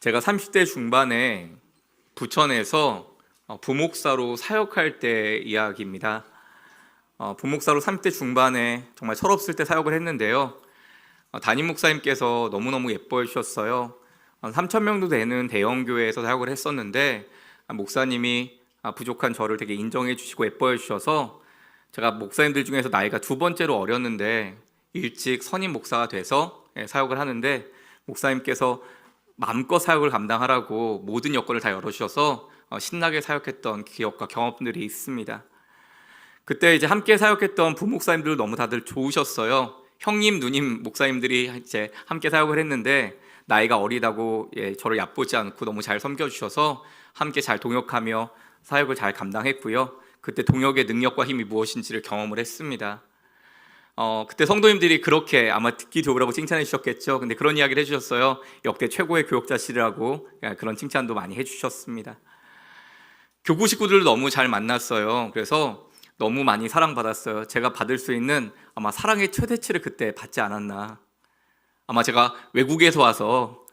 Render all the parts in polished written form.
제가 30대 중반에 부천에서 부목사로 사역할 때 이야기입니다. 부목사로 30대 중반에 정말 철없을 때 사역을 했는데요. 담임 목사님께서 너무너무 예뻐해 주셨어요. 3천 명도 되는 대형 교회에서 사역을 했었는데 목사님이 부족한 저를 되게 인정해 주시고 예뻐해 주셔서 제가 목사님들 중에서 나이가 두 번째로 어렸는데 일찍 선임 목사가 돼서 사역을 하는데 목사님께서 마음껏 사역을 감당하라고 모든 여건을 다 열어주셔서 신나게 사역했던 기억과 경험들이 있습니다. 그때 이제 함께 사역했던 부목사님들 너무 다들 좋으셨어요. 형님, 누님 목사님들이 이제 함께 사역을 했는데 나이가 어리다고 저를 얕보지 않고 너무 잘 섬겨주셔서 함께 잘 동역하며 사역을 잘 감당했고요. 그때 동역의 능력과 힘이 무엇인지를 경험을 했습니다. 그때 성도님들이 그렇게 아마 듣기 좋으라고 칭찬해 주셨겠죠. 근데 그런 이야기를 해주셨어요. 역대 최고의 교역자시라고 그런 칭찬도 많이 해주셨습니다. 교구 식구들도 너무 잘 만났어요. 그래서 너무 많이 사랑받았어요. 제가 받을 수 있는 아마 사랑의 최대치를 그때 받지 않았나. 아마 제가 외국에서 와서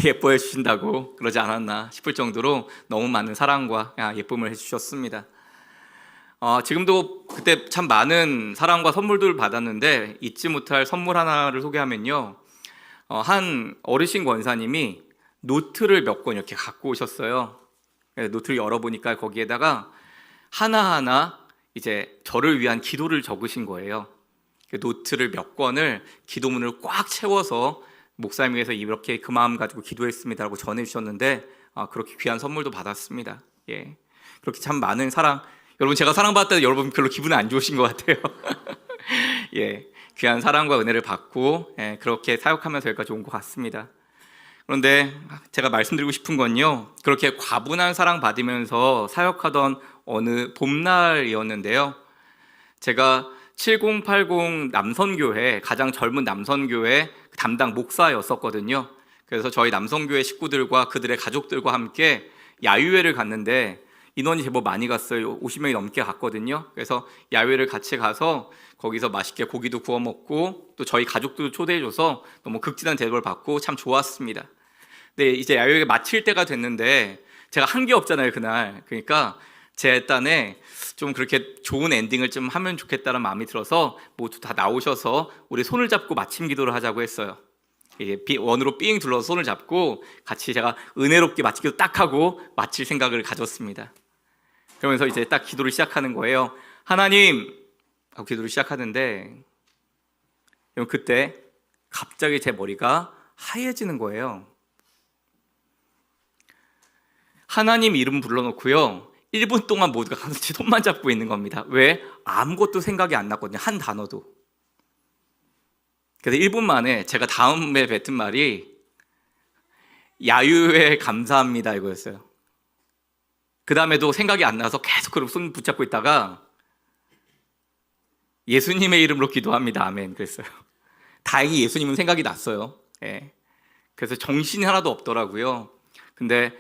예뻐해 주신다고 그러지 않았나 싶을 정도로 너무 많은 사랑과 예쁨을 해주셨습니다. 지금도 그때 참 많은 사랑과 선물들을 받았는데 잊지 못할 선물 하나를 소개하면요. 한 어르신 권사님이 노트를 몇 권 이렇게 갖고 오셨어요. 노트를 열어보니까 거기에다가 하나하나 이제 저를 위한 기도를 적으신 거예요. 노트를 몇 권을 기도문을 꽉 채워서 목사님 위해서 이렇게 그 마음 가지고 기도했습니다라고 전해주셨는데 그렇게 귀한 선물도 받았습니다. 그렇게 참 많은 사랑. 여러분 제가 사랑받을 때 여러분 별로 기분이 안 좋으신 것 같아요. 귀한 사랑과 은혜를 받고 그렇게 사역하면서 여기까지 온 것 같습니다. 그런데 제가 말씀드리고 싶은 건요, 그렇게 과분한 사랑 받으면서 사역하던 어느 봄날이었는데요, 제가 7080 남선교회, 가장 젊은 남선교회 담당 목사였었거든요. 그래서 저희 남선교회 식구들과 그들의 가족들과 함께 야유회를 갔는데 인원이 제법 많이 갔어요. 50명이 넘게 갔거든요. 그래서 야외를 같이 가서 거기서 맛있게 고기도 구워 먹고 또 저희 가족도 초대해줘서 너무 극진한 대접을 받고 참 좋았습니다. 근데 이제 야외가 마칠 때가 됐는데 제가 한 게 없잖아요, 그날. 그러니까 제 딴에 좀 그렇게 좋은 엔딩을 좀 하면 좋겠다는 마음이 들어서 모두 다 나오셔서 우리 손을 잡고 마침 기도를 하자고 했어요. 원으로 삥 둘러서 손을 잡고 같이 제가 은혜롭게 마침 기도 딱 하고 마칠 생각을 가졌습니다. 그러면서 이제 딱 기도를 시작하는 거예요. 하나님! 하고 기도를 시작하는데 그때 갑자기 제 머리가 하얘지는 거예요. 하나님 이름 불러놓고요 1분 동안 모두가 같이 손만 잡고 있는 겁니다. 왜? 아무것도 생각이 안 났거든요. 한 단어도. 그래서 1분 만에 제가 다음에 뱉은 말이 야유회 감사합니다 이거였어요. 그 다음에도 생각이 안 나서 계속 그렇게 손 붙잡고 있다가 예수님의 이름으로 기도합니다. 아멘. 그랬어요. 다행히 예수님은 생각이 났어요. 그래서 정신이 하나도 없더라고요. 근데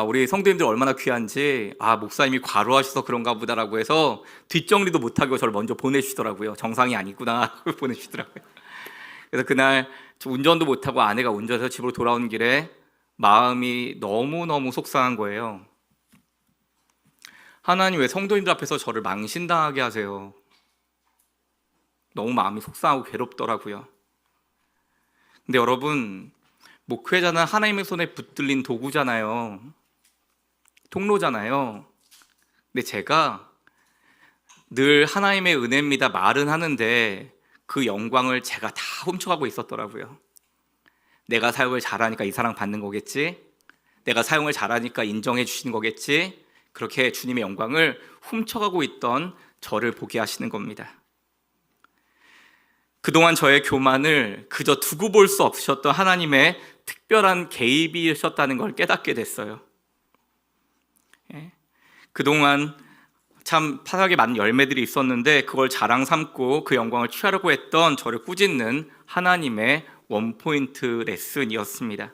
우리 성도님들 얼마나 귀한지 목사님이 과로하셔서 그런가 보다라고 해서 뒷정리도 못하고 저를 먼저 보내주시더라고요. 정상이 아니구나 하고 보내주시더라고요. 그래서 그날 운전도 못하고 아내가 운전해서 집으로 돌아오는 길에 마음이 너무너무 속상한 거예요. 하나님 왜 성도님들 앞에서 저를 망신당하게 하세요? 너무 마음이 속상하고 괴롭더라고요. 근데 여러분, 목회자는 하나님의 손에 붙들린 도구잖아요. 통로잖아요. 근데 제가 늘 하나님의 은혜입니다 말은 하는데 그 영광을 제가 다 훔쳐가고 있었더라고요. 내가 사역을 잘하니까 이 사랑 받는 거겠지? 내가 사용을 잘하니까 인정해 주시는 거겠지? 그렇게 주님의 영광을 훔쳐가고 있던 저를 보게 하시는 겁니다. 그동안 저의 교만을 그저 두고 볼 수 없으셨던 하나님의 특별한 개입이셨다는 걸 깨닫게 됐어요. 그동안 참 사역에 많은 열매들이 있었는데 그걸 자랑 삼고 그 영광을 취하려고 했던 저를 꾸짖는 하나님의 원포인트 레슨이었습니다.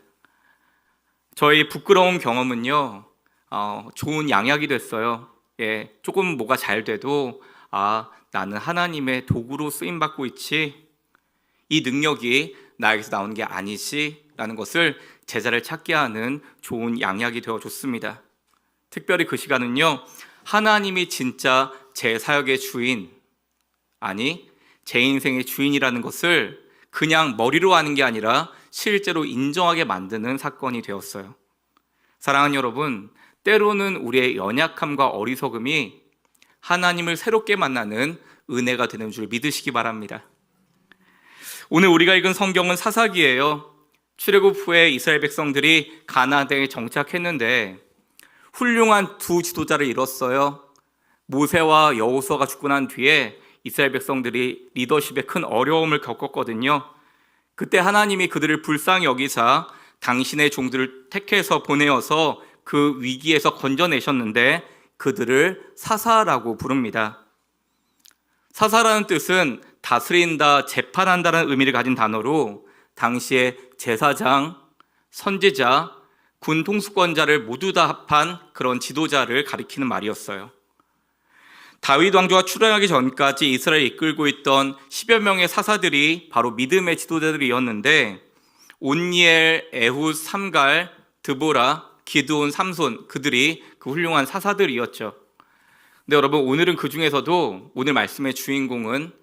저의 부끄러운 경험은요, 좋은 양약이 됐어요. 조금 뭐가 잘 돼도 나는 하나님의 도구로 쓰임받고 있지, 이 능력이 나에게서 나오는 게 아니지 라는 것을 제자를 찾게 하는 좋은 양약이 되어줬습니다. 특별히 그 시간은요, 하나님이 진짜 제 사역의 주인, 아니 제 인생의 주인이라는 것을 그냥 머리로 아는 게 아니라 실제로 인정하게 만드는 사건이 되었어요. 사랑하는 여러분, 때로는 우리의 연약함과 어리석음이 하나님을 새롭게 만나는 은혜가 되는 줄 믿으시기 바랍니다. 오늘 우리가 읽은 성경은 사사기예요. 출애굽 후에 이스라엘 백성들이 가나안 땅에 정착했는데 훌륭한 두 지도자를 잃었어요. 모세와 여호수아가 죽고 난 뒤에 이스라엘 백성들이 리더십에 큰 어려움을 겪었거든요. 그때 하나님이 그들을 불쌍히 여기사 당신의 종들을 택해서 보내어서 그 위기에서 건져내셨는데 그들을 사사라고 부릅니다. 사사라는 뜻은 다스린다, 재판한다는 의미를 가진 단어로 당시에 제사장, 선지자, 군 통수권자를 모두 다 합한 그런 지도자를 가리키는 말이었어요. 다윗 왕조가 출현하기 전까지 이스라엘을 이끌고 있던 10여 명의 사사들이 바로 믿음의 지도자들이었는데 온니엘, 에훗, 삼갈, 드보라, 기드온, 삼손, 그들이 그 훌륭한 사사들이었죠. 근데 여러분, 오늘은 그 중에서도 오늘 말씀의 주인공은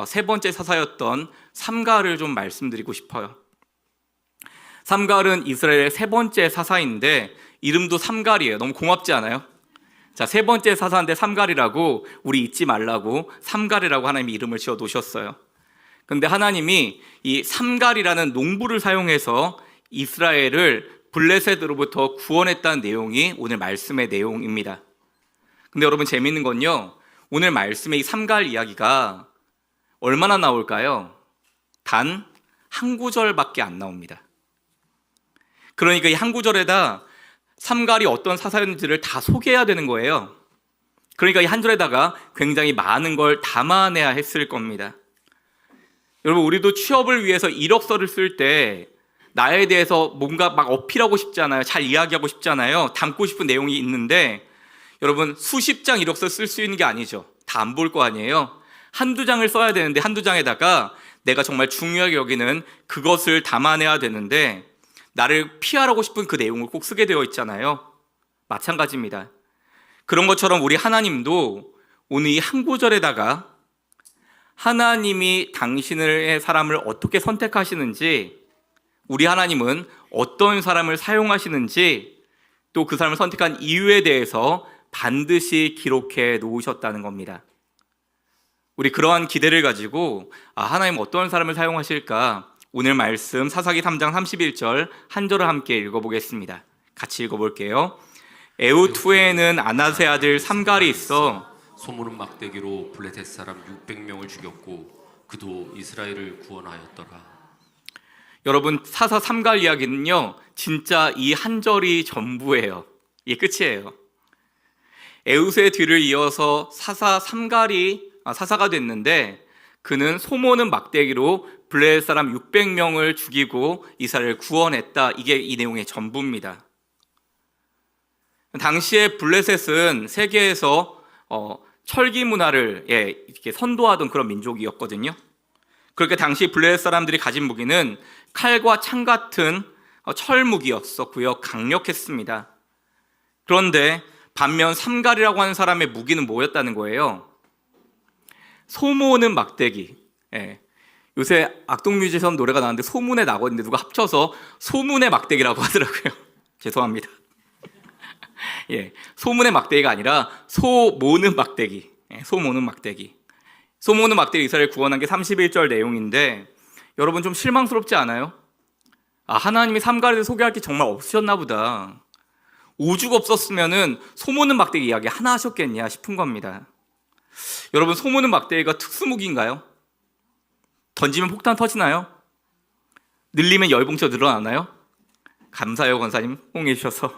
세 번째 사사였던 삼갈을 좀 말씀드리고 싶어요. 삼갈은 이스라엘의 세 번째 사사인데 이름도 삼갈이에요. 너무 고맙지 않아요? 자, 세 번째 사사인데 삼갈이라고, 우리 잊지 말라고 삼갈이라고 하나님이 이름을 지어 놓으셨어요. 근데 하나님이 이 삼갈이라는 농부를 사용해서 이스라엘을 블레셋으로부터 구원했다는 내용이 오늘 말씀의 내용입니다. 근데 여러분, 재미있는 건요, 오늘 말씀의 이 삼갈 이야기가 얼마나 나올까요? 단 한 구절밖에 안 나옵니다. 그러니까 이 한 구절에다 삼갈이 어떤 사사였는지를 다 소개해야 되는 거예요. 그러니까 이 한 절에다가 굉장히 많은 걸 담아내야 했을 겁니다. 여러분, 우리도 취업을 위해서 이력서를 쓸 때 나에 대해서 뭔가 막 어필하고 싶잖아요. 잘 이야기하고 싶잖아요. 담고 싶은 내용이 있는데 여러분, 수십 장 이력서 쓸 수 있는 게 아니죠. 다 안 볼 거 아니에요. 한두 장을 써야 되는데 한두 장에다가 내가 정말 중요하게 여기는 그것을 담아내야 되는데 나를 피하라고 싶은 그 내용을 꼭 쓰게 되어 있잖아요. 마찬가지입니다. 그런 것처럼 우리 하나님도 오늘 이 한 구절에다가 하나님이 당신의 사람을 어떻게 선택하시는지, 우리 하나님은 어떤 사람을 사용하시는지, 또 그 사람을 선택한 이유에 대해서 반드시 기록해 놓으셨다는 겁니다. 우리 그러한 기대를 가지고 하나님 어떤 사람을 사용하실까, 오늘 말씀 사사기 3장 31절 한 절을 함께 읽어보겠습니다. 같이 읽어볼게요. 에훗 후에는 아나세 아들 삼갈이 있어 소문은 막대기로 블레셋 사람 600명을 죽였고 그도 이스라엘을 구원하였더라. 여러분, 사사 삼갈 이야기는요, 진짜 이 한 절이 전부예요. 이게 끝이에요. 에훗의 뒤를 이어서 사사 삼갈이 사사가 됐는데 그는 소모는 막대기로 블레셋 사람 600명을 죽이고 이스라엘을 구원했다. 이게 이 내용의 전부입니다. 당시에 블레셋은 세계에서 철기 문화를 이렇게 선도하던 그런 민족이었거든요. 그렇게 당시 블레셋 사람들이 가진 무기는 칼과 창 같은 철무기였었고요. 강력했습니다. 그런데 반면 삼갈이라고 하는 사람의 무기는 뭐였다는 거예요? 소모는 막대기. 요새 악동뮤지션 노래가 나왔는데 소문의 낙원인데 누가 합쳐서 소문의 막대기라고 하더라고요. 죄송합니다. 소문의 막대기가 아니라 소모는 막대기. 소모는 막대기. 소모는 막대기 이스라엘 구원한 게 31절 내용인데 여러분, 좀 실망스럽지 않아요? 하나님이 삼갈을 소개할 게 정말 없으셨나 보다. 오죽 없었으면은 소모는 막대기 이야기 하나 하셨겠냐 싶은 겁니다. 여러분, 소모는 막대기가 특수무기인가요? 던지면 폭탄 터지나요? 늘리면 열봉처 늘어나나요? 감사해요, 권사님 홍해 주셔서.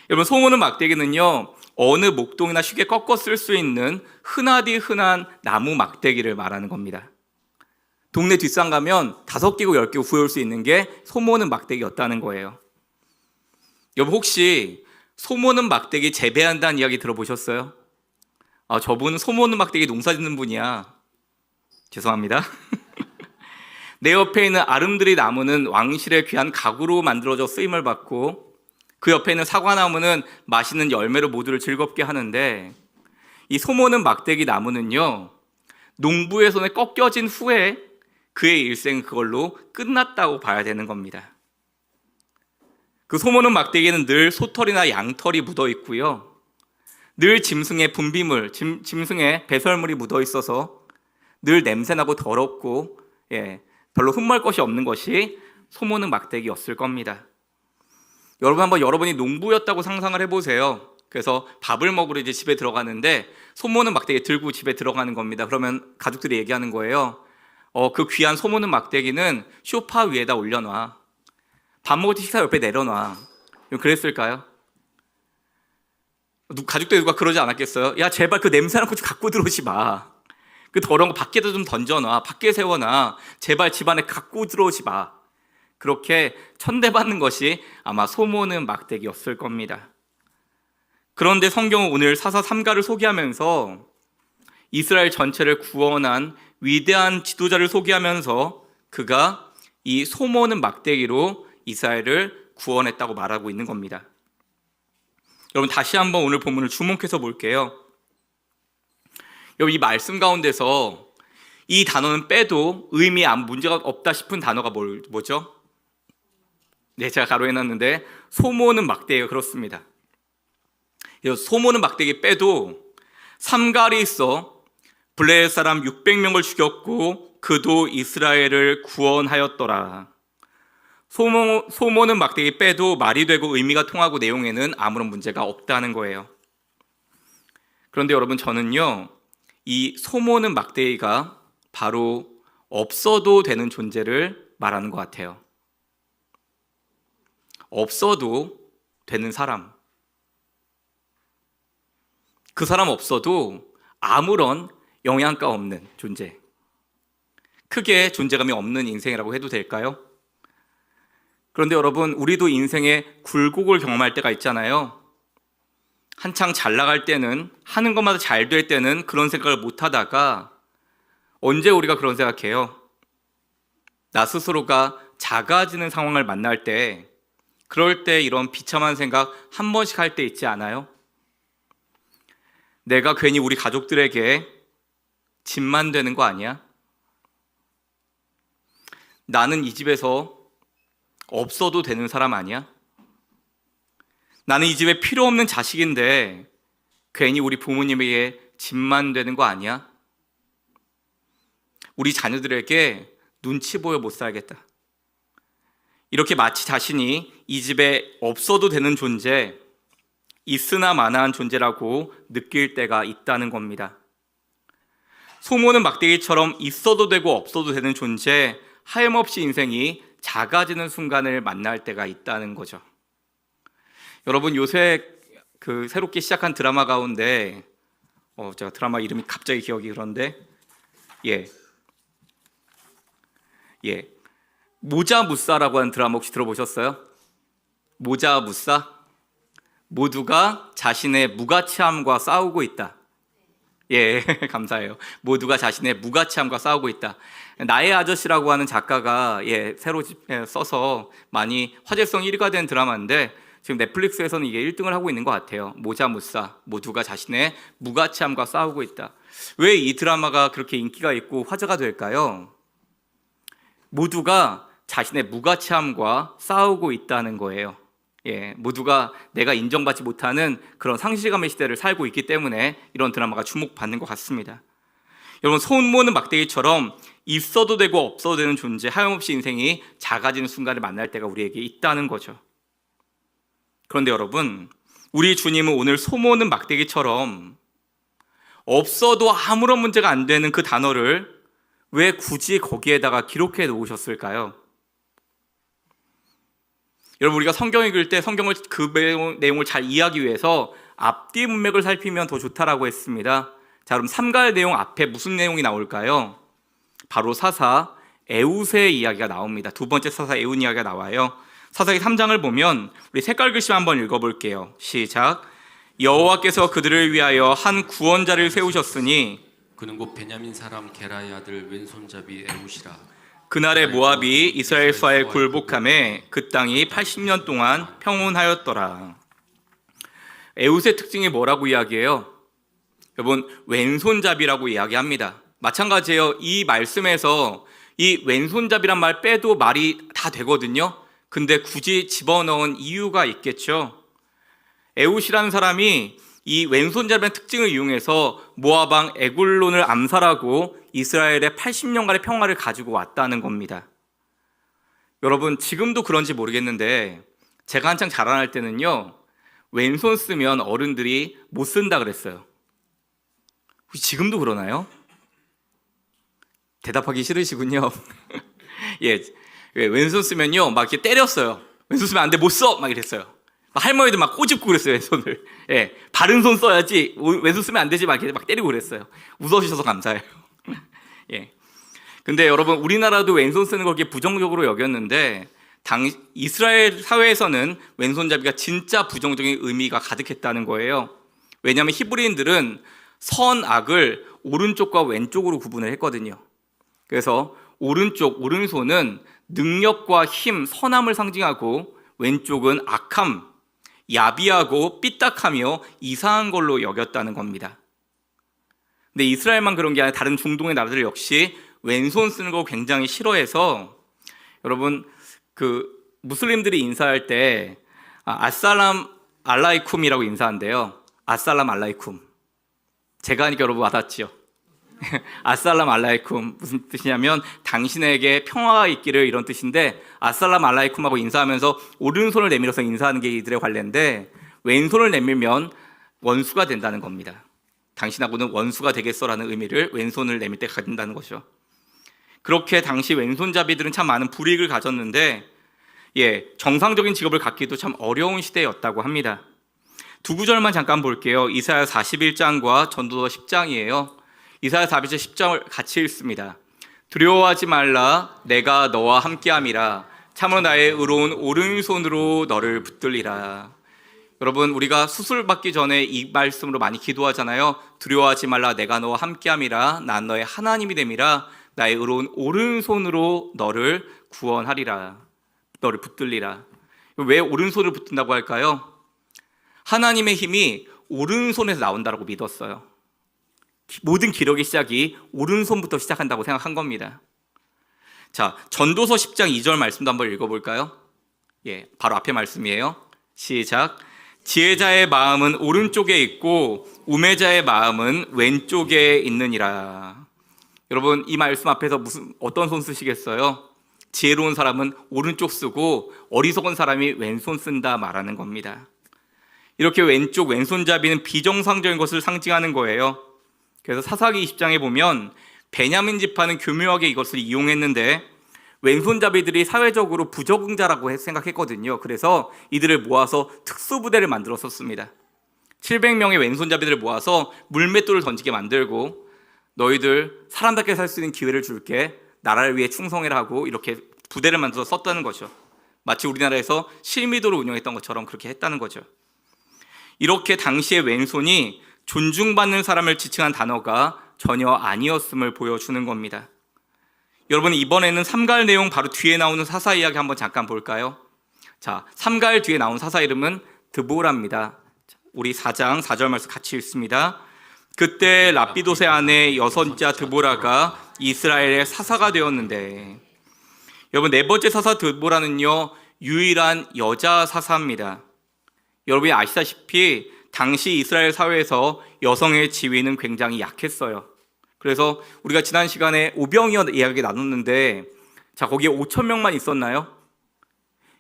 여러분, 소모는 막대기는요, 어느 목동이나 쉽게 꺾어 쓸 수 있는 흔하디 흔한 나무 막대기를 말하는 겁니다. 동네 뒷산 가면 5개고 10개고 구해올 수 있는 게 소모는 막대기였다는 거예요. 여러분, 혹시 소모는 막대기 재배한다는 이야기 들어보셨어요? 저분은 소모는 막대기 농사 짓는 분이야. 죄송합니다. 내 옆에 있는 아름드리 나무는 왕실의 귀한 가구로 만들어져 쓰임을 받고 그 옆에 있는 사과나무는 맛있는 열매로 모두를 즐겁게 하는데 이 소모는 막대기 나무는요 농부의 손에 꺾여진 후에 그의 일생은 그걸로 끝났다고 봐야 되는 겁니다. 그 소모는 막대기는 늘 소털이나 양털이 묻어 있고요 늘 짐승의 분비물, 짐승의 배설물이 묻어 있어서 늘 냄새나고 더럽고 별로 흠모할 것이 없는 것이 소모는 막대기였을 겁니다. 여러분 한번 여러분이 농부였다고 상상을 해보세요. 그래서 밥을 먹으러 이제 집에 들어가는데 소모는 막대기 들고 집에 들어가는 겁니다. 그러면 가족들이 얘기하는 거예요. 그 귀한 소모는 막대기는 소파 위에다 올려놔. 밥 먹을 때 식사 옆에 내려놔. 그랬을까요? 가족들이 누가 그러지 않았겠어요? 야 제발 그 냄새나는 거 좀 갖고 들어오지 마. 그 더러운 거 밖에다 좀 던져놔. 밖에 세워놔. 제발 집안에 갖고 들어오지 마. 그렇게 천대받는 것이 아마 소모는 막대기였을 겁니다. 그런데 성경은 오늘 사사 삼가를 소개하면서 이스라엘 전체를 구원한 위대한 지도자를 소개하면서 그가 이 소모는 막대기로 이스라엘을 구원했다고 말하고 있는 겁니다. 여러분 다시 한번 오늘 본문을 주목해서 볼게요. 여러분 이 말씀 가운데서 이 단어는 빼도 의미에 아무 문제가 없다 싶은 단어가 뭐죠? 네, 제가 가로해놨는데 소모는 막대기가 그렇습니다. 소모는 막대기 빼도 삼갈이 있어 블레셋 사람 600명을 죽였고 그도 이스라엘을 구원하였더라. 소모는 막대기 빼도 말이 되고 의미가 통하고 내용에는 아무런 문제가 없다는 거예요. 그런데 여러분 저는요 이 소모는 막대기가 바로 없어도 되는 존재를 말하는 것 같아요. 없어도 되는 사람, 그 사람 없어도 아무런 영향가 없는 존재, 크게 존재감이 없는 인생이라고 해도 될까요? 그런데 여러분 우리도 인생에 굴곡을 경험할 때가 있잖아요. 한창 잘 나갈 때는 하는 것마다 잘 될 때는 그런 생각을 못 하다가 언제 우리가 그런 생각해요? 나 스스로가 작아지는 상황을 만날 때 그럴 때 이런 비참한 생각 한 번씩 할 때 있지 않아요? 내가 괜히 우리 가족들에게 짐만 되는 거 아니야? 나는 이 집에서 없어도 되는 사람 아니야? 나는 이 집에 필요 없는 자식인데 괜히 우리 부모님에게 짐만 되는 거 아니야? 우리 자녀들에게 눈치 보여 못 살겠다. 이렇게 마치 자신이 이 집에 없어도 되는 존재, 있으나 마나한 존재라고 느낄 때가 있다는 겁니다. 소모는 막대기처럼 있어도 되고 없어도 되는 존재, 하염없이 인생이 작아지는 순간을 만날 때가 있다는 거죠. 여러분 요새 그 새롭게 시작한 드라마 가운데 제가 드라마 이름이 갑자기 기억이 그런데 모자무사라고 하는 드라마 혹시 들어보셨어요? 모자무사? 모두가 자신의 무가치함과 싸우고 있다. 감사해요. 모두가 자신의 무가치함과 싸우고 있다. 나의 아저씨라고 하는 작가가 새로 써서 많이 화제성 1위가 된 드라마인데 지금 넷플릭스에서는 이게 1등을 하고 있는 것 같아요. 모자무사, 모두가 자신의 무가치함과 싸우고 있다. 왜 이 드라마가 그렇게 인기가 있고 화제가 될까요? 모두가 자신의 무가치함과 싸우고 있다는 거예요. 모두가 내가 인정받지 못하는 그런 상실감의 시대를 살고 있기 때문에 이런 드라마가 주목받는 것 같습니다. 여러분 소모는 막대기처럼 있어도 되고 없어도 되는 존재, 하염없이 인생이 작아지는 순간을 만날 때가 우리에게 있다는 거죠. 그런데 여러분 우리 주님은 오늘 소모는 막대기처럼 없어도 아무런 문제가 안 되는 그 단어를 왜 굳이 거기에다가 기록해 놓으셨을까요? 여러분 우리가 성경 읽을 때 성경을 그 내용을 잘 이해하기 위해서 앞뒤 문맥을 살피면 더 좋다라고 했습니다. 자 그럼 삼가의 내용 앞에 무슨 내용이 나올까요? 바로 사사 에웃의 이야기가 나옵니다. 두 번째 사사 에웃 이야기가 나와요. 사사기 3장을 보면 우리 색깔 글씨 한번 읽어볼게요. 시작. 여호와께서 그들을 위하여 한 구원자를 세우셨으니 그는 곧 베냐민 사람 게라의 아들 왼손잡이 에웃이라. 그날에 모압이 이스라엘과의 굴복함에 그 땅이 80년 동안 평온하였더라. 에웃의 특징이 뭐라고 이야기해요? 여러분, 왼손잡이라고 이야기합니다. 마찬가지예요. 이 말씀에서 이 왼손잡이란 말 빼도 말이 다 되거든요. 근데 굳이 집어넣은 이유가 있겠죠. 에웃이라는 사람이 이 왼손잡이라는 특징을 이용해서 모압 왕 에굴론을 암살하고 이스라엘의 80년간의 평화를 가지고 왔다는 겁니다. 여러분, 지금도 그런지 모르겠는데 제가 한창 자라날 때는요, 왼손 쓰면 어른들이 못 쓴다 그랬어요. 혹시 지금도 그러나요? 대답하기 싫으시군요. 예, 왼손 쓰면요 막 이렇게 때렸어요. 왼손 쓰면 안 돼, 못 써! 막 이랬어요. 할머니들 막 꼬집고 그랬어요, 왼손을. 예, 바른 손 써야지, 왼손 쓰면 안 되지, 막 이렇게 막 때리고 그랬어요. 웃어주셔서 감사해요. 예. 근데 여러분, 우리나라도 왼손 쓰는 걸 그렇게 부정적으로 여겼는데, 이스라엘 사회에서는 왼손잡이가 진짜 부정적인 의미가 가득했다는 거예요. 왜냐하면 히브리인들은 선악을 오른쪽과 왼쪽으로 구분을 했거든요. 그래서 오른손은 능력과 힘, 선함을 상징하고, 왼쪽은 악함, 야비하고 삐딱하며 이상한 걸로 여겼다는 겁니다. 근데 이스라엘만 그런 게 아니라 다른 중동의 나라들 역시 왼손 쓰는 거 굉장히 싫어해서, 여러분, 무슬림들이 인사할 때 아살람 알라이쿰이라고 인사한대요. 아살람 알라이쿰. 제가 하니까 여러분 와닿지요? 아살람 알라이쿰 무슨 뜻이냐면 당신에게 평화가 있기를, 이런 뜻인데, 아살람 알라이쿰하고 인사하면서 오른손을 내밀어서 인사하는 게 이들의 관례인데, 왼손을 내밀면 원수가 된다는 겁니다. 당신하고는 원수가 되겠어라는 의미를 왼손을 내밀 때 가진다는 거죠. 그렇게 당시 왼손잡이들은 참 많은 불이익을 가졌는데, 정상적인 직업을 갖기도 참 어려운 시대였다고 합니다. 두 구절만 잠깐 볼게요. 이사야 41장과 전도서 10장이에요. 이사야 41장 10장을 같이 읽습니다. 두려워하지 말라, 내가 너와 함께함이라. 참으로 나의 의로운 오른손으로 너를 붙들리라. 여러분, 우리가 수술 받기 전에 이 말씀으로 많이 기도하잖아요. 두려워하지 말라, 내가 너와 함께함이라. 난 너의 하나님이 됨이라. 나의 의로운 오른손으로 너를 구원하리라. 너를 붙들리라. 왜 오른손을 붙든다고 할까요? 하나님의 힘이 오른손에서 나온다고 믿었어요. 모든 기록의 시작이 오른손부터 시작한다고 생각한 겁니다. 자, 전도서 10장 2절 말씀도 한번 읽어볼까요? 바로 앞에 말씀이에요. 시작. 지혜자의 마음은 오른쪽에 있고 우매자의 마음은 왼쪽에 있느니라. 여러분, 이 말씀 앞에서 어떤 손 쓰시겠어요? 지혜로운 사람은 오른쪽 쓰고 어리석은 사람이 왼손 쓴다 말하는 겁니다. 이렇게 왼손잡이는 비정상적인 것을 상징하는 거예요. 그래서 사사기 20장에 보면 베냐민 지파는 교묘하게 이것을 이용했는데, 왼손잡이들이 사회적으로 부적응자라고 생각했거든요. 그래서 이들을 모아서 특수부대를 만들었었습니다. 700명의 왼손잡이들을 모아서 물맷돌을 던지게 만들고, 너희들 사람답게 살 수 있는 기회를 줄게, 나라를 위해 충성해라 하고 이렇게 부대를 만들어서 썼다는 거죠. 마치 우리나라에서 실미도를 운영했던 것처럼 그렇게 했다는 거죠. 이렇게 당시의 왼손이 존중받는 사람을 지칭한 단어가 전혀 아니었음을 보여주는 겁니다. 여러분, 이번에는 삼가할 내용 바로 뒤에 나오는 사사 이야기 한번 잠깐 볼까요? 자, 삼가할 뒤에 나온 사사 이름은 드보라입니다. 우리 4장 4절 말씀 같이 읽습니다. 그때 라피도세 아내 여선자 드보라가 이스라엘의 사사가 되었는데, 여러분, 네 번째 사사 드보라는요 유일한 여자 사사입니다. 여러분이 아시다시피 당시 이스라엘 사회에서 여성의 지위는 굉장히 약했어요. 그래서 우리가 지난 시간에 오병이어 이야기 나눴는데, 자, 거기에 5,000명만 있었나요?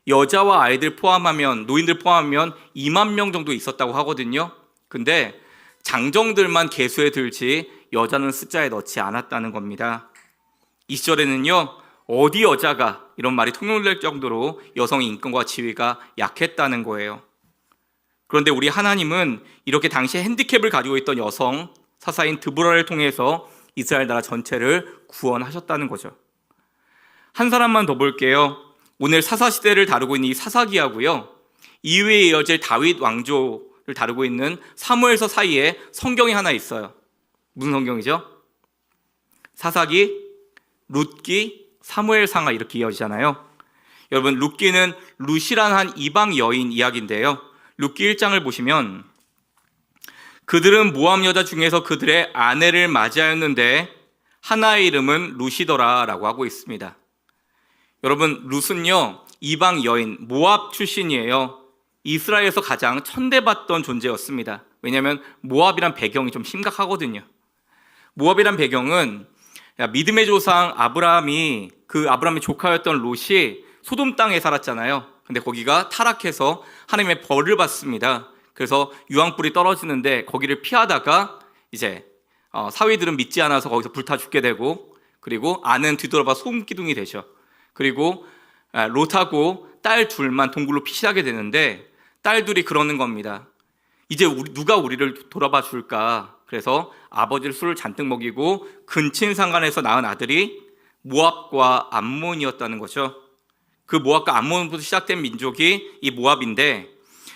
여자와 아이들 포함하면, 노인들 포함하면 2만 명 정도 있었다고 하거든요. 근데 장정들만 계수에 들지 여자는 숫자에 넣지 않았다는 겁니다. 이 시절에는요 어디 여자가, 이런 말이 통용될 정도로 여성의 인권과 지위가 약했다는 거예요. 그런데 우리 하나님은 이렇게 당시 핸디캡을 가지고 있던 여성 사사인 드보라를 통해서 이스라엘 나라 전체를 구원하셨다는 거죠. 한 사람만 더 볼게요. 오늘 사사 시대를 다루고 있는 이 사사기하고요, 이후에 이어질 다윗 왕조를 다루고 있는 사무엘서 사이에 성경이 하나 있어요. 무슨 성경이죠? 사사기, 룻기, 사무엘상하 이렇게 이어지잖아요. 여러분, 룻기는 룻이란 한 이방 여인 이야기인데요. 룻기 1장을 보시면 그들은 모압 여자 중에서 그들의 아내를 맞이하였는데 하나의 이름은 룻이더라 라고 하고 있습니다. 여러분, 룻은요 이방 여인 모압 출신이에요. 이스라엘에서 가장 천대받던 존재였습니다. 왜냐하면 모압이란 배경이 좀 심각하거든요. 모압이란 배경은 믿음의 조상 아브라함의 조카였던 롯이 소돔 땅에 살았잖아요. 근데 거기가 타락해서 하나님의 벌을 받습니다. 그래서 유황불이 떨어지는데 거기를 피하다가 이제 사위들은 믿지 않아서 거기서 불타 죽게 되고, 그리고 아는 뒤돌아봐 소금기둥이 되죠. 그리고 롯하고 딸 둘만 동굴로 피신하게 되는데 딸 둘이 그러는 겁니다. 이제 누가 우리를 돌아봐 줄까? 그래서 아버지를 술을 잔뜩 먹이고 근친상간에서 낳은 아들이 모압과 암몬이었다는 거죠. 그 모압과 암몬부터 시작된 민족이 이 모압인데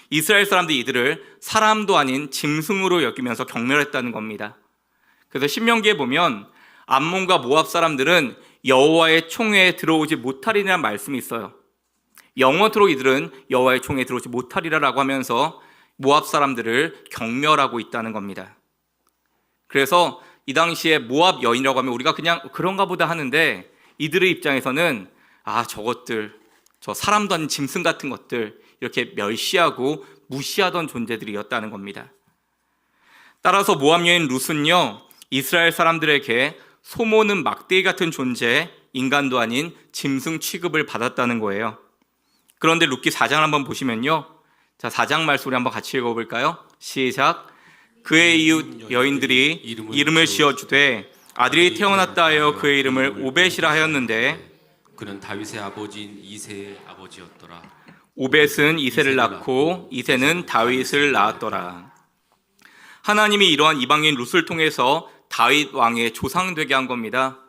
이스라엘 사람들이 이들을 사람도 아닌 짐승으로 여기면서 경멸했다는 겁니다. 그래서 신명기에 보면 암몬과 모압 사람들은 여호와의 총회에 들어오지 못하리라는 말씀이 있어요. 영원토록 이들은 여호와의 총회에 들어오지 못하리라라고 하면서 모압 사람들을 경멸하고 있다는 겁니다. 그래서 이 당시에 모압 여인이라고 하면 우리가 그냥 그런가 보다 하는데 이들의 입장에서는 저것들, 저 사람도 아닌 짐승 같은 것들, 이렇게 멸시하고 무시하던 존재들이었다는 겁니다. 따라서 모압 여인 룻은요 이스라엘 사람들에게 소모는 막대기 같은 존재, 인간도 아닌 짐승 취급을 받았다는 거예요. 그런데 룻기 4장 한번 보시면요, 자 4장 말씀 우리 한번 같이 읽어볼까요? 시작. 그의 이웃 여인들이 이름을 지어주되 아들이 태어났다 하여 그의 이름을 오벳이라 하였는데 그는 다윗의 아버지인 이새의 아버지였더라. 오벳은 이새를 낳고 이새는 다윗을 낳았더라. 하나님이 이러한 이방인 룻을 통해서 다윗 왕의 조상 되게 한 겁니다.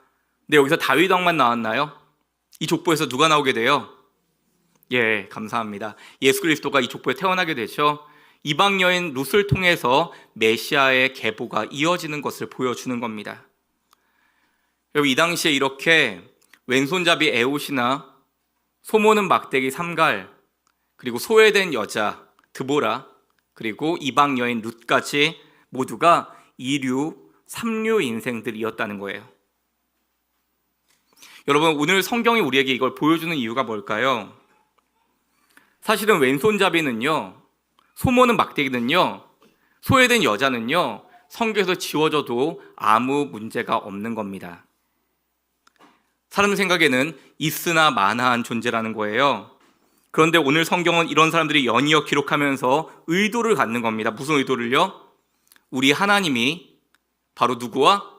근데 여기서 다윗 왕만 나왔나요? 이 족보에서 누가 나오게 돼요? 예, 감사합니다. 예수 그리스도가 이 족보에 태어나게 되죠. 이방 여인 룻을 통해서 메시아의 계보가 이어지는 것을 보여주는 겁니다. 여러분, 이 당시에 이렇게 왼손잡이 에옷이나 소모는 막대기 삼갈, 그리고 소외된 여자 드보라, 그리고 이방 여인 룻까지 모두가 2류, 3류 인생들이었다는 거예요. 여러분, 오늘 성경이 우리에게 이걸 보여주는 이유가 뭘까요? 사실은 왼손잡이는요, 소모는 막대기는요, 소외된 여자는요, 성경에서 지워져도 아무 문제가 없는 겁니다. 사람 생각에는 있으나 마나한 존재라는 거예요. 그런데 오늘 성경은 이런 사람들이 연이어 기록하면서 의도를 갖는 겁니다. 무슨 의도를요? 우리 하나님이 바로 누구와?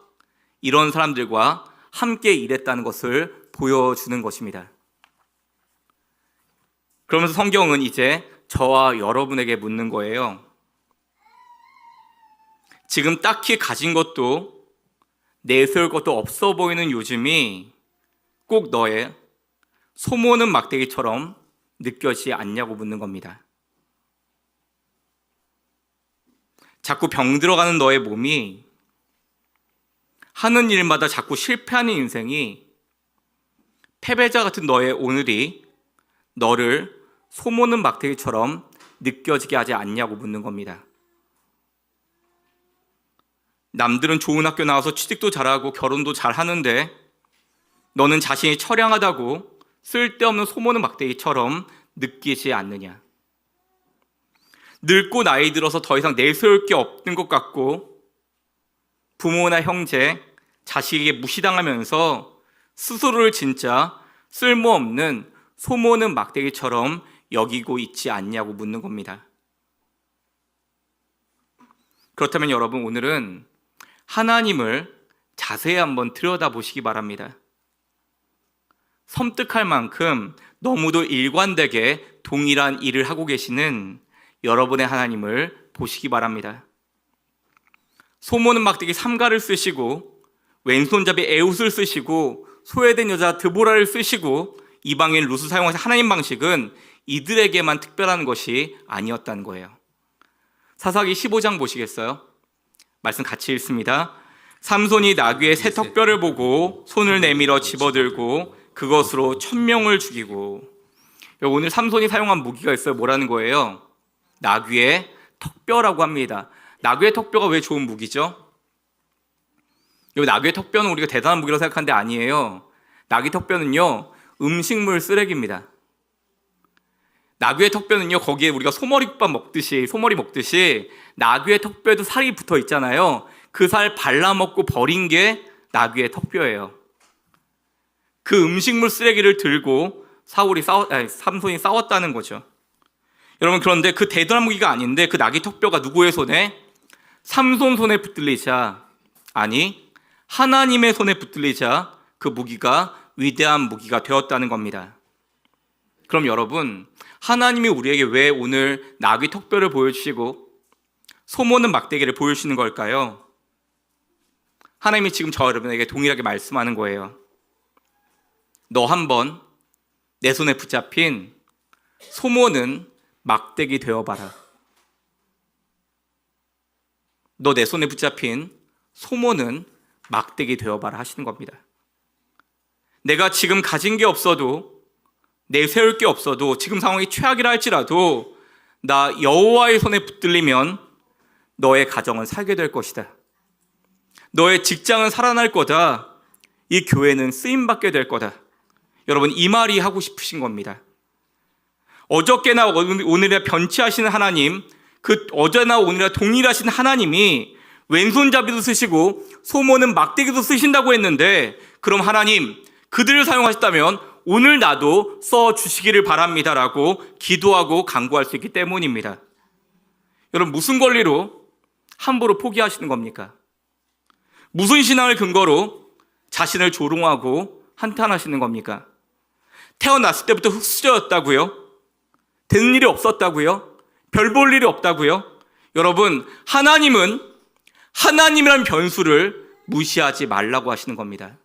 이런 사람들과 함께 일했다는 것을 보여주는 것입니다. 그러면서 성경은 이제 저와 여러분에게 묻는 거예요. 지금 딱히 가진 것도 내세울 것도 없어 보이는 요즘이 꼭 너의 소모는 막대기처럼 느껴지지 않냐고 묻는 겁니다. 자꾸 병들어가는 너의 몸이, 하는 일마다 자꾸 실패하는 인생이, 패배자 같은 너의 오늘이 너를 소모는 막대기처럼 느껴지게 하지 않냐고 묻는 겁니다. 남들은 좋은 학교 나와서 취직도 잘하고 결혼도 잘하는데 너는 자신이 처량하다고 쓸데없는 소모는 막대기처럼 느끼지 않느냐? 늙고 나이 들어서 더 이상 내세울 게 없는 것 같고 부모나 형제, 자식에게 무시당하면서 스스로를 진짜 쓸모없는 소모는 막대기처럼 여기고 있지 않냐고 묻는 겁니다. 그렇다면 여러분, 오늘은 하나님을 자세히 한번 들여다보시기 바랍니다. 섬뜩할 만큼 너무도 일관되게 동일한 일을 하고 계시는 여러분의 하나님을 보시기 바랍니다. 소모는 막대기 삼가를 쓰시고 왼손잡이 에웃을 쓰시고 소외된 여자 드보라를 쓰시고 이방인 룻을 사용하신 하나님 방식은 이들에게만 특별한 것이 아니었다는 거예요. 사사기 15장 보시겠어요? 말씀 같이 읽습니다. 삼손이 나귀의 새 턱뼈를 보고 손을 내밀어 집어들고 그것으로 1000명을 죽이고. 오늘 삼손이 사용한 무기가 있어요. 뭐라는 거예요? 나귀의 턱뼈라고 합니다. 나귀의 턱뼈가 왜 좋은 무기죠? 이 나귀의 턱뼈는 우리가 대단한 무기라고 생각하는데 아니에요. 나귀 턱뼈는요, 음식물 쓰레기입니다. 나귀의 턱뼈는요, 거기에 우리가 소머리국밥 먹듯이, 소머리 먹듯이 나귀의 턱뼈에도 살이 붙어 있잖아요. 그 살 발라먹고 버린 게 나귀의 턱뼈예요. 그 음식물 쓰레기를 들고 삼손이 싸웠다는 거죠. 여러분, 그런데 그 대단한 무기가 아닌데 그 나귀 턱뼈가 누구의 손에? 삼손 손에 붙들리자, 아니 하나님의 손에 붙들리자 그 무기가 위대한 무기가 되었다는 겁니다. 그럼 여러분, 하나님이 우리에게 왜 오늘 나귀 턱뼈를 보여주시고 소모는 막대기를 보여주시는 걸까요? 하나님이 지금 저 여러분에게 동일하게 말씀하는 거예요. 너 한번 내 손에 붙잡힌 소모는 막대기 되어봐라. 너 내 손에 붙잡힌 소모는 막대기 되어봐라 하시는 겁니다. 내가 지금 가진 게 없어도, 내세울 게 없어도, 지금 상황이 최악이라 할지라도 나 여호와의 손에 붙들리면 너의 가정은 살게 될 것이다. 너의 직장은 살아날 거다. 이 교회는 쓰임받게 될 거다. 여러분, 이 말이 하고 싶으신 겁니다. 어저께나 오늘이나 변치하시는 하나님, 그 어제나 오늘이나 동일하신 하나님이 왼손잡이도 쓰시고 소모는 막대기도 쓰신다고 했는데, 그럼 하나님, 그들을 사용하셨다면 오늘 나도 써주시기를 바랍니다라고 기도하고 간구할 수 있기 때문입니다. 여러분, 무슨 권리로 함부로 포기하시는 겁니까? 무슨 신앙을 근거로 자신을 조롱하고 한탄하시는 겁니까? 태어났을 때부터 흙수저였다고요? 되는 일이 없었다고요? 별 볼 일이 없다고요? 여러분, 하나님은 하나님이란 변수를 무시하지 말라고 하시는 겁니다.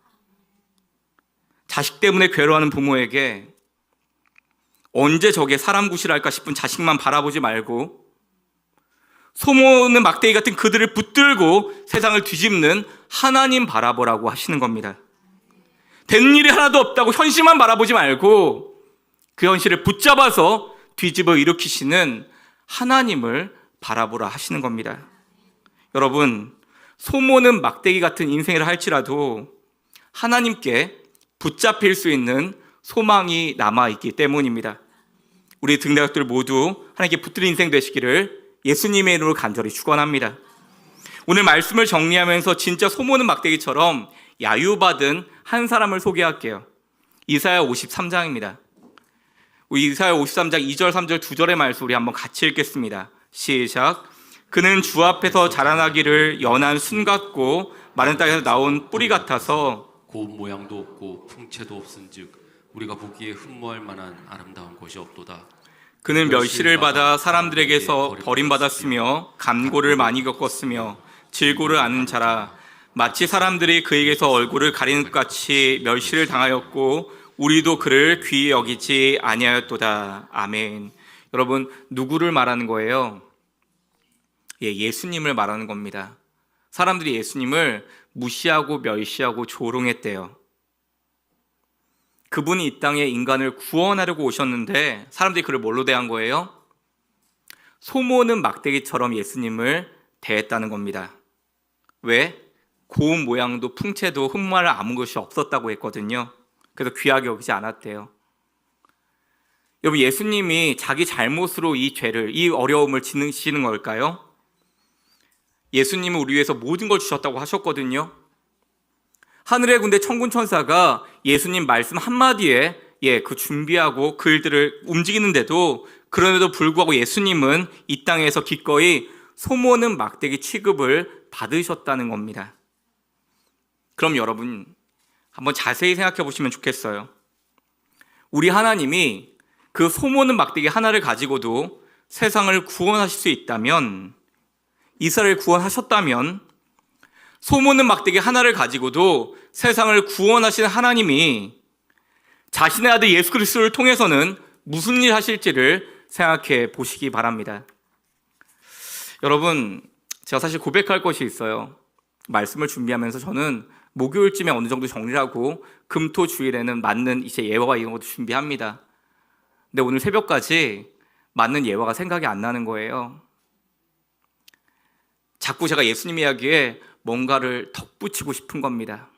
자식 때문에 괴로워하는 부모에게 언제 저게 사람 구실할까 싶은 자식만 바라보지 말고 소모는 막대기 같은 그들을 붙들고 세상을 뒤집는 하나님 바라보라고 하시는 겁니다. 되는 일이 하나도 없다고 현실만 바라보지 말고 그 현실을 붙잡아서 뒤집어 일으키시는 하나님을 바라보라 하시는 겁니다. 여러분, 소모는 막대기 같은 인생을 할지라도 하나님께 붙잡힐 수 있는 소망이 남아있기 때문입니다. 우리 등대학들 모두 하나님께 붙들린 인생 되시기를 예수님의 이름으로 간절히 축원합니다. 오늘 말씀을 정리하면서 진짜 소모는 막대기처럼 야유받은 한 사람을 소개할게요. 이사야 53장입니다. 우리 이사야 53장 2절, 3절, 2절의 말씀 우리 한번 같이 읽겠습니다. 시작. 그는 주 앞에서 자라나기를 연한 순 같고 마른 땅에서 나온 뿌리 같아서 고운 모양도 없고 풍채도 없은즉 우리가 보기에 흠모할 만한 아름다운 것이 없도다. 그는 멸시를 받아 사람들에게서 버림받았으며 간고를 많이 겪었으며 질고를 아는 자라. 마치 사람들이 그에게서 얼굴을 가리는 것 같이 멸시를 당하였고 우리도 그를 귀히 여기지 아니하였도다. 아멘. 여러분, 누구를 말하는 거예요? 예수님을 말하는 겁니다. 사람들이 예수님을 무시하고 멸시하고 조롱했대요. 그분이 이 땅에 인간을 구원하려고 오셨는데 사람들이 그를 뭘로 대한 거예요? 소모는 막대기처럼 예수님을 대했다는 겁니다. 왜? 고운 모양도 풍채도 흠모할 아무 것이 없었다고 했거든요. 그래서 귀하게 여기지 않았대요. 여러분, 예수님이 자기 잘못으로 이 죄를, 이 어려움을 지시는 걸까요? 예수님은 우리 위해서 모든 걸 주셨다고 하셨거든요. 하늘의 군대 천군 천사가 예수님 말씀 한마디에 그 준비하고 글들을 움직이는데도, 그런데도 불구하고 예수님은 이 땅에서 기꺼이 소모는 막대기 취급을 받으셨다는 겁니다. 그럼 여러분, 한번 자세히 생각해 보시면 좋겠어요. 우리 하나님이 그 소모는 막대기 하나를 가지고도 세상을 구원하실 수 있다면, 이스라엘을 구원하셨다면, 소모는 막대기 하나를 가지고도 세상을 구원하시는 하나님이 자신의 아들 예수 그리스도를 통해서는 무슨 일 하실지를 생각해 보시기 바랍니다. 여러분, 제가 사실 고백할 것이 있어요. 말씀을 준비하면서 저는 목요일쯤에 어느 정도 정리를 하고 금토 주일에는 맞는 이제 예화와 이런 것도 준비합니다. 근데 오늘 새벽까지 맞는 예화가 생각이 안 나는 거예요. 자꾸 제가 예수님 이야기에 뭔가를 덧붙이고 싶은 겁니다.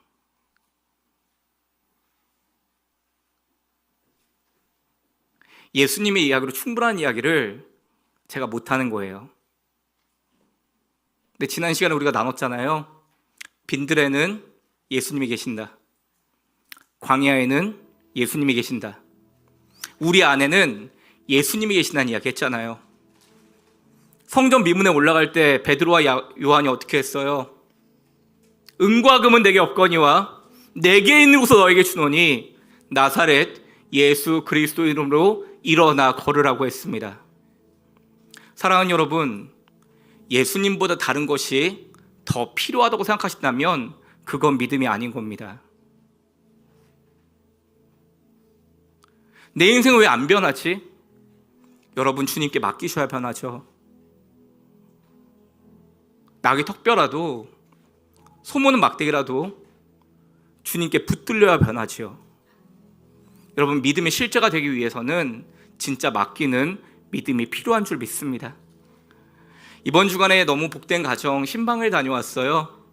예수님의 이야기로 충분한 이야기를 제가 못하는 거예요. 근데 지난 시간에 우리가 나눴잖아요. 빈들에는 예수님이 계신다. 광야에는 예수님이 계신다. 우리 안에는 예수님이 계신다는 이야기 했잖아요. 성전 미문에 올라갈 때 베드로와 요한이 어떻게 했어요? 은과 금은 내게 없거니와 내게 있는 것을 너에게 주노니 나사렛 예수 그리스도 이름으로 일어나 걸으라고 했습니다. 사랑하는 여러분, 예수님보다 다른 것이 더 필요하다고 생각하신다면 그건 믿음이 아닌 겁니다. 내 인생은 왜 안 변하지? 여러분, 주님께 맡기셔야 변하죠. 낙이 턱뼈라도 소모는 막대기라도 주님께 붙들려야 변하지요. 여러분, 믿음의 실제가 되기 위해서는 진짜 맡기는 믿음이 필요한 줄 믿습니다. 이번 주간에 너무 복된 가정 신방을 다녀왔어요.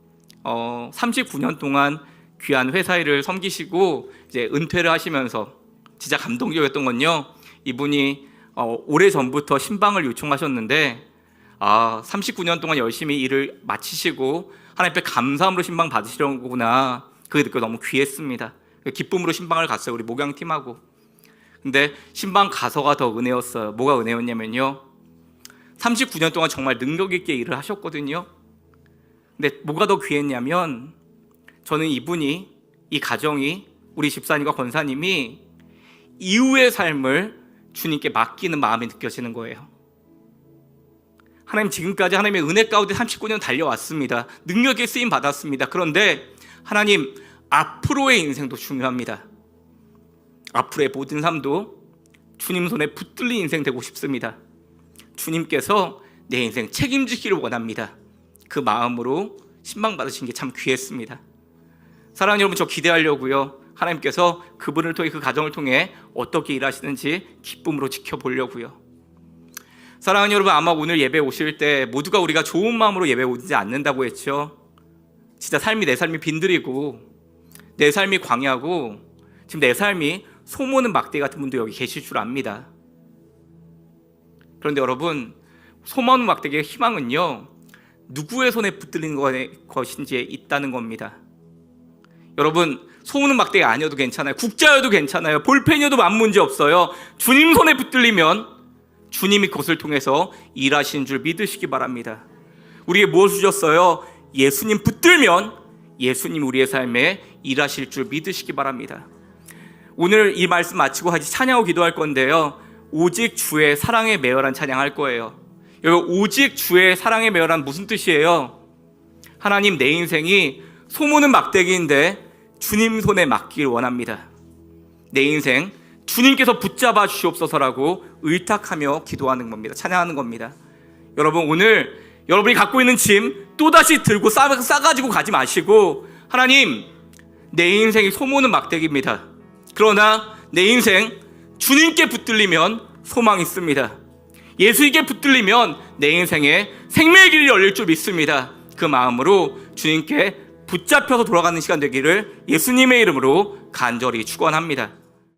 39년 동안 귀한 회사 일을 섬기시고 이제 은퇴를 하시면서 진짜 감동적이었던 건요, 이분이 오래전부터 신방을 요청하셨는데 39년 동안 열심히 일을 마치시고 하나님 앞에 감사함으로 신방 받으시려구나, 그게 느껴 너무 귀했습니다. 기쁨으로 신방을 갔어요, 우리 목양팀하고. 근데 신방 가서가 더 은혜였어요. 뭐가 은혜였냐면요, 39년 동안 정말 능력 있게 일을 하셨거든요. 근데 뭐가 더 귀했냐면, 저는 이분이, 이 가정이, 우리 집사님과 권사님이 이후의 삶을 주님께 맡기는 마음이 느껴지는 거예요. 하나님, 지금까지 하나님의 은혜 가운데 39년 달려왔습니다. 능력 있게 쓰임 받았습니다. 그런데 하나님, 앞으로의 인생도 중요합니다. 앞으로의 모든 삶도 주님 손에 붙들린 인생 되고 싶습니다. 주님께서 내 인생 책임지기를 원합니다. 그 마음으로 신방 받으신 게 참 귀했습니다. 사랑하는 여러분, 저 기대하려고요. 하나님께서 그분을 통해, 그 가정을 통해 어떻게 일하시는지 기쁨으로 지켜보려고요. 사랑하는 여러분, 아마 오늘 예배 오실 때 모두가 우리가 좋은 마음으로 예배 오지 않는다고 했죠. 진짜 내 삶이 빈들이고 내 삶이 광야고 지금 내 삶이 소모는 막대 같은 분도 여기 계실 줄 압니다. 그런데 여러분, 소모는 막대기의 희망은요, 누구의 손에 붙들린 것인지에 있다는 겁니다. 여러분, 소모는 막대기 아니어도 괜찮아요. 국자여도 괜찮아요. 볼펜이어도 아무 문제 없어요. 주님 손에 붙들리면 주님이 그것을 통해서 일하시는 줄 믿으시기 바랍니다. 우리에게 무엇을 주셨어요? 예수님 붙들면 예수님 우리의 삶에 일하실 줄 믿으시기 바랍니다. 오늘 이 말씀 마치고 같이 찬양하고 기도할 건데요, 오직 주의 사랑에 매여란 찬양할 거예요. 여러분, 오직 주의 사랑에 매여란 무슨 뜻이에요? 하나님, 내 인생이 소모는 막대기인데 주님 손에 맡기를 원합니다. 내 인생 주님께서 붙잡아 주시옵소서라고 의탁하며 기도하는 겁니다. 찬양하는 겁니다. 여러분, 오늘 여러분이 갖고 있는 짐 또다시 들고 싸가지고 가지 마시고, 하나님, 내 인생이 소모는 막대기입니다. 그러나 내 인생 주님께 붙들리면 소망이 있습니다. 예수에게 붙들리면 내 인생에 생명의 길이 열릴 줄 믿습니다. 그 마음으로 주님께 붙잡혀서 돌아가는 시간 되기를 예수님의 이름으로 간절히 축원합니다.